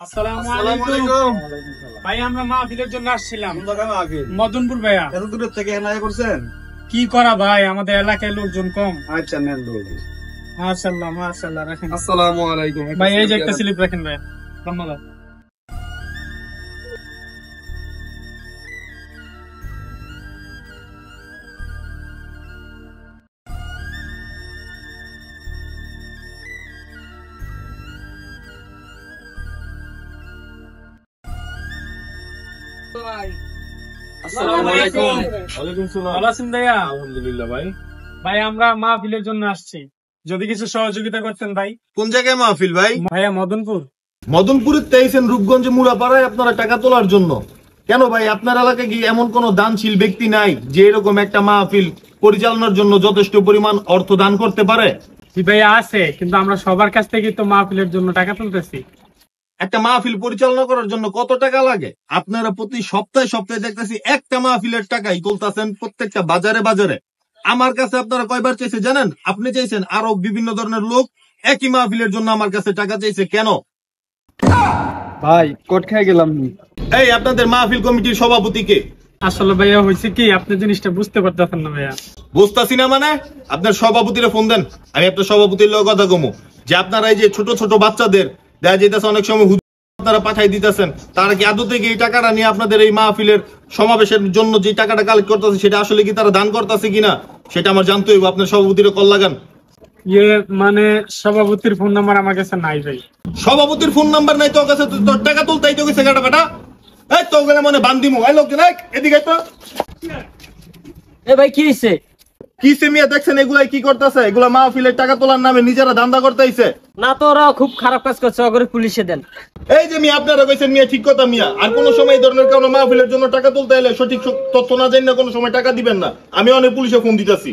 আসসালামু আলাইকুম ভাই, আমরা মাহফিলের জন্য আসছিলাম মদনপুর ভাইয়া। এত দূর থেকে এনআই করছেন? কি করা ভাই, আমাদের এলাকায় লোকজন কম। আচ্ছা নেন লোক। মাশাআল্লাহ মাশাআল্লাহ, রাখেন আসসালামু আলাইকুম ভাই। এই যে একটা স্লিপ রাখেন ভাই, ধন্যবাদ। আসসালামু আলাইকুম। ওয়ালাইকুম সালাম। ভালো আছেন ভাইয়া? আলহামদুলিল্লাহ ভাই। ভাই আমরা মাহফিলের জন্য আসছি, যদি কিছু সহযোগিতা করতেন ভাই। কোন জায়গায় মাহফিল ভাই? ভাইয়া মদনপুর। মদনপুরের তেইছেন রূপগঞ্জে মুড়াপাড়ায় আপনারা টাকা তোলার জন্য। কেন ভাই, আপনার এলাকায় কি এমন কোন দানশীল ব্যক্তি নাই যে এরকম একটা মাহফিল পরিচালনার জন্য যথেষ্ট পরিমাণ অর্থ দান করতে পারে? জি ভাইয়া আছে, কিন্তু আমরা সবার কাছ থেকে তো মাহফিলের জন্য টাকা তুলতেছি। একটা মাহফিল পরিচালনা করার জন্য কত টাকা লাগে? আপনারা প্রতি সপ্তাহে সপ্তাহে দেখতেছি একটা মাহফিলের টাকাই তুলতেছেন প্রত্যেকটা বাজারে বাজারে। আমার কাছে আপনারা কয়বার চাইছে জানেন? আপনি চাইছেন, আরো বিভিন্ন ধরনের লোক একই মাহফিলের জন্য আমার কাছে টাকা চাইছে। কেন ভাই কোট খেয়ে গেলাম। এই আপনাদের মাহফিল কমিটির সভাপতি কে? আসলে ভাইয়া হয়েছে কি, আপনি জিনিসটা বুঝতে পারতেছেন না ভাইয়া। বুঝতাছি না মানে? আপনার সভাপতিরে ফোন দেন, আমি আপনার সভাপতির লগে কথা কমু। যে আপনারা এই যে ছোট ছোট বাচ্চাদের দেখা যাইতেছে অনেক সময় আপনারা পাঠাই দিতেছেন, তারা কি আদৌ থেকে এই টাকাটা নিয়ে আপনাদের এই মাহফিলের সমাবেশের জন্য যে টাকাটা কালেক্ট করতেছে সেটা আসলে কি তারা দান করতেছে কিনা সেটা আমার জানতে হইব। আপনার সভাপতিরে কল লাগান। মানে সভাপতির ফোন নাম্বার আমার কাছে নাই ভাই। সভাপতির ফোন নাম্বার নাই তোর কাছে? তোর টাকা তুলতেই তো গেছে গাটা বেটা। এই তো গেলে মনে বান্দিমু। এই লোকজন এদিকে তো এ ভাই কি হইছে? কি সেমিয়া দেখছেন এগুলাই কি করতেছে? এগুলা মাহফিলের টাকা তোলার নামে নিজেরা ধান্দা করতেইছে। না তো ওরা খুব খারাপ কাজ করছে, ওগরে পুলিশে দেন। এই যে মিয়া আপনারা কইছেন মিয়া ঠিক কথা মিয়া, আর কোন সময় এই ধরনের কোনো মাহফিলের জন্য টাকা তুলতে এলে সঠিক তথ্য না জানি না কোনো সময় টাকা দিবেন না। আমি অনেক পুলিশে ফোন দিতেছি।